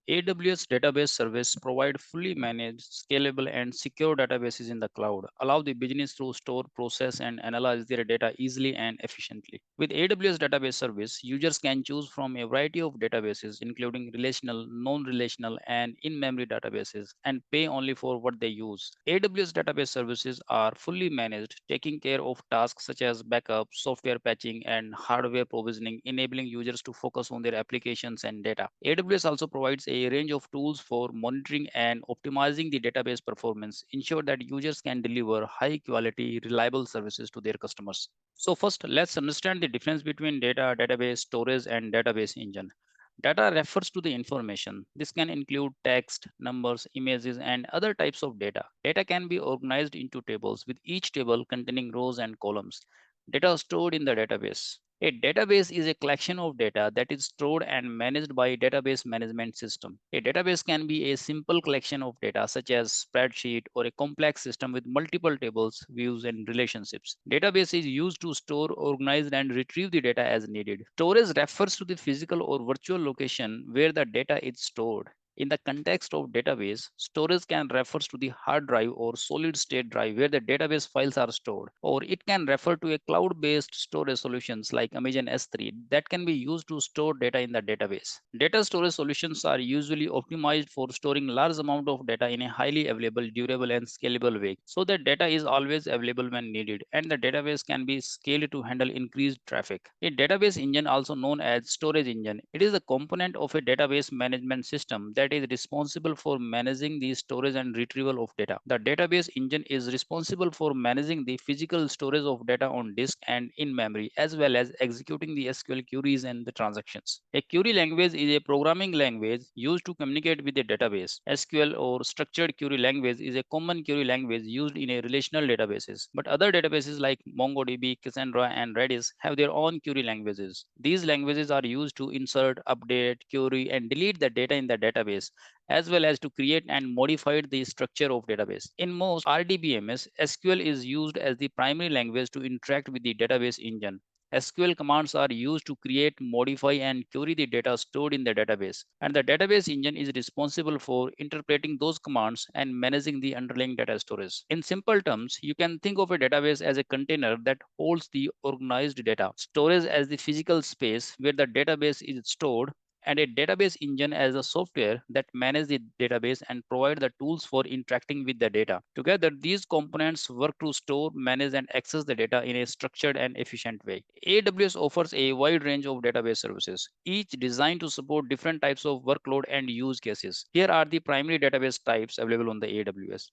AWS Database Service provide fully managed, scalable, and secure databases in the cloud, allow the business to store, process, and analyze their data easily and efficiently. With AWS Database Service, users can choose from a variety of databases, including relational, non-relational, and in-memory databases, and pay only for what they use. AWS Database Services are fully managed, taking care of tasks such as backup, software patching, and hardware provisioning, enabling users to focus on their applications and data. AWS also provides a range of tools for monitoring and optimizing the database performance, ensure that users can deliver high quality, reliable services to their customers. So first, let's understand the difference between data, database, storage, and database engine. Data refers to the information. This can include text, numbers, images, and other types of data. Data can be organized into tables, with each table containing rows and columns. Data stored in the database. A database is a collection of data that is stored and managed by a database management system. A database can be a simple collection of data, such as spreadsheet, or a complex system with multiple tables, views, and relationships. Database is used to store, organize, and retrieve the data as needed. Storage refers to the physical or virtual location where the data is stored. In the context of database, storage can refer to the hard drive or solid state drive where the database files are stored, or it can refer to a cloud-based storage solutions like Amazon S3 that can be used to store data in the database. Data storage solutions are usually optimized for storing large amount of data in a highly available, durable, and scalable way, so that data is always available when needed, and the database can be scaled to handle increased traffic. A database engine, also known as storage engine, it is a component of a database management system that is responsible for managing the storage and retrieval of data. The database engine is responsible for managing the physical storage of data on disk and in memory, as well as executing the SQL queries and the transactions. A query language is a programming language used to communicate with a database. SQL, or structured query language, is a common query language used in a relational databases. But other databases like MongoDB, Cassandra, and Redis have their own query languages. These languages are used to insert, update, query, and delete the data in the database, as well as to create and modify the structure of database. In most RDBMS, SQL is used as the primary language to interact with the database engine. SQL commands are used to create, modify, and query the data stored in the database. And the database engine is responsible for interpreting those commands and managing the underlying data storage. In simple terms, you can think of a database as a container that holds the organized data, storage as the physical space where the database is stored, and a database engine as a software that manages the database and provide the tools for interacting with the data. Together, these components work to store, manage, and access the data in a structured and efficient way. AWS offers a wide range of database services, each designed to support different types of workload and use cases. Here are the primary database types available on the AWS.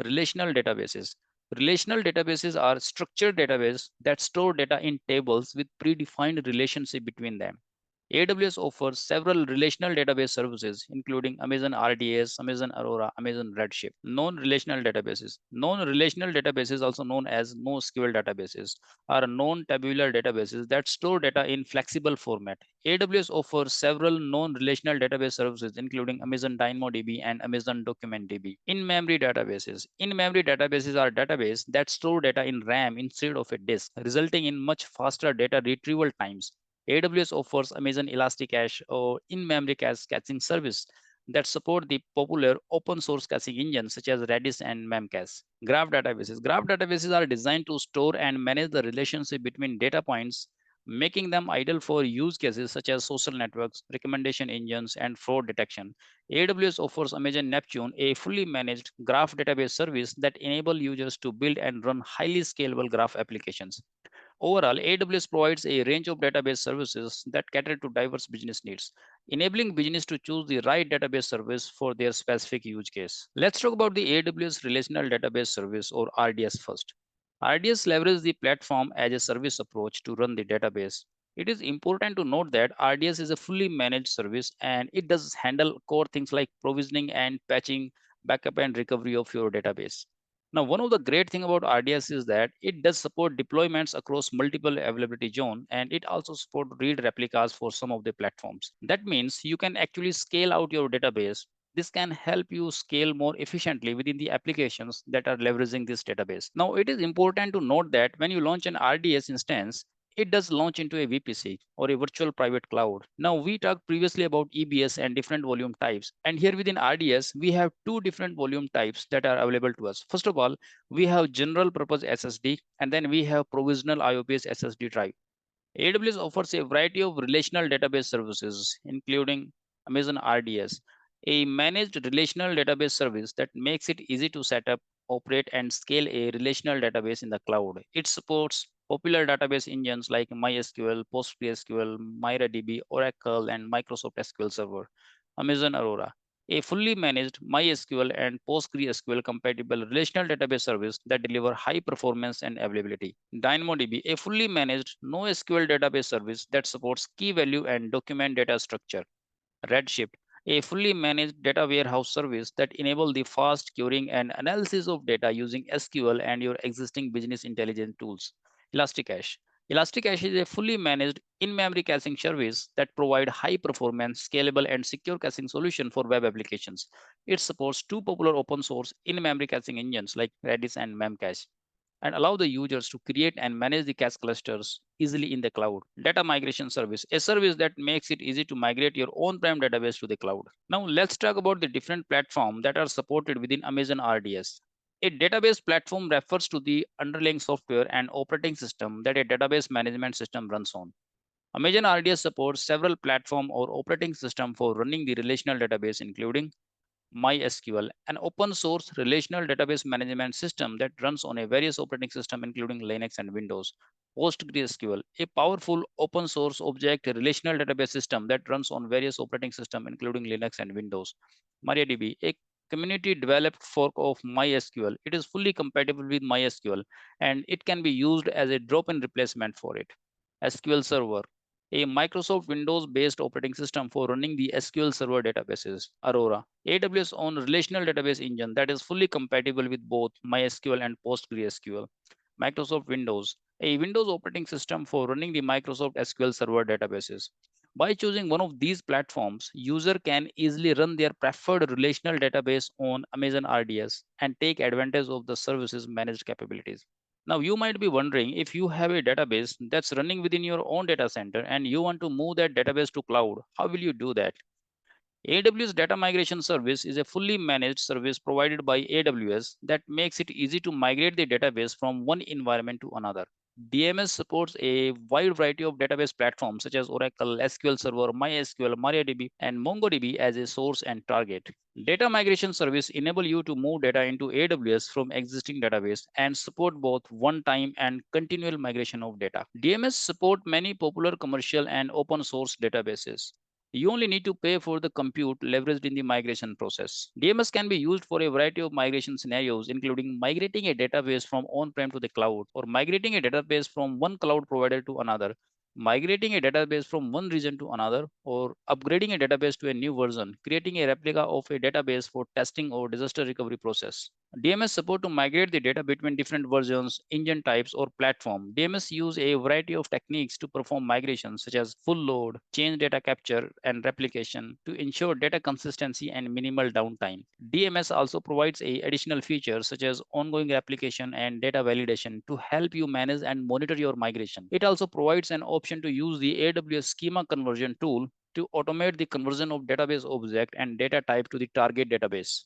Relational databases. Relational databases are structured databases that store data in tables with predefined relationship between them. AWS offers several relational database services, including Amazon RDS, Amazon Aurora, Amazon Redshift. Non-relational databases. Non-relational databases, also known as NoSQL databases, are non-tabular databases that store data in flexible format. AWS offers several non-relational database services, including Amazon DynamoDB and Amazon DocumentDB. In-memory databases. In-memory databases are databases that store data in RAM instead of a disk, resulting in much faster data retrieval times. AWS offers Amazon Elasticache, or in-memory cache caching service that support the popular open source caching engines such as Redis and Memcache. Graph databases. Graph databases are designed to store and manage the relationship between data points, making them ideal for use cases such as social networks, recommendation engines, and fraud detection. AWS offers Amazon Neptune, a fully managed graph database service that enable users to build and run highly scalable graph applications. Overall, AWS provides a range of database services that cater to diverse business needs, enabling business to choose the right database service for their specific use case. Let's talk about the AWS Relational Database Service, or RDS, first. RDS leverages the platform as a service approach to run the database. It is important to note that RDS is a fully managed service, and it does handle core things like provisioning and patching, backup, and recovery of your database. Now, one of the great thing about RDS is that it does support deployments across multiple availability zone, and it also support read replicas for some of the platforms. That means you can actually scale out your database. This can help you scale more efficiently within the applications that are leveraging this database. Now, it is important to note that when you launch an RDS instance, it does launch into a VPC or a virtual private cloud. Now we talked previously about EBS and different volume types. And here within RDS, we have two different volume types that are available to us. First of all, we have general purpose SSD, and then we have provisional IOPS SSD drive. AWS offers a variety of relational database services, including Amazon RDS, a managed relational database service that makes it easy to set up, operate, and scale a relational database in the cloud. It supports popular database engines like MySQL, PostgreSQL, MariaDB, Oracle, and Microsoft SQL Server. Amazon Aurora, a fully managed MySQL and PostgreSQL compatible relational database service that deliver high performance and availability. DynamoDB, a fully managed NoSQL database service that supports key value and document data structure. Redshift, a fully managed data warehouse service that enable the fast querying and analysis of data using SQL and your existing business intelligence tools. Elasticache. Elasticache is a fully managed in-memory caching service that provide high performance, scalable, and secure caching solution for web applications. It supports two popular open source in-memory caching engines like Redis and Memcache and allow the users to create and manage the cache clusters easily in the cloud. Data migration service, a service that makes it easy to migrate your on-prem database to the cloud. Now let's talk about the different platforms that are supported within Amazon RDS. A database platform refers to the underlying software and operating system that a database management system runs on. Amazon RDS supports several platform or operating system for running the relational database, including MySQL, an open source relational database management system that runs on a various operating systems including Linux and Windows. PostgreSQL, a powerful open source object relational database system that runs on various operating systems including Linux and Windows. MariaDB, a community developed fork of MySQL. It is fully compatible with MySQL and it can be used as a drop-in replacement for it. SQL Server, a Microsoft Windows based operating system for running the SQL Server databases. Aurora, AWS own relational database engine that is fully compatible with both MySQL and PostgreSQL. Microsoft Windows, a Windows operating system for running the Microsoft SQL Server databases. By choosing one of these platforms, user can easily run their preferred relational database on Amazon RDS and take advantage of the service's managed capabilities. Now, you might be wondering, if you have a database that's running within your own data center and you want to move that database to cloud, how will you do that? AWS Data Migration Service is a fully managed service provided by AWS that makes it easy to migrate the database from one environment to another. DMS supports a wide variety of database platforms such as Oracle, SQL Server, MySQL, MariaDB, and MongoDB as a source and target. Data migration service enable you to move data into AWS from existing database and support both one-time and continual migration of data. DMS support many popular commercial and open source databases. You only need to pay for the compute leveraged in the migration process. DMS can be used for a variety of migration scenarios, including migrating a database from on-prem to the cloud, or migrating a database from one cloud provider to another, migrating a database from one region to another, or upgrading a database to a new version, creating a replica of a database for testing or disaster recovery process. DMS support to migrate the data between different versions, engine types, or platform. DMS use a variety of techniques to perform migrations such as full load, change data capture, and replication to ensure data consistency and minimal downtime. DMS also provides additional features such as ongoing replication and data validation to help you manage and monitor your migration. It also provides an option to use the AWS schema conversion tool to automate the conversion of database object and data type to the target database.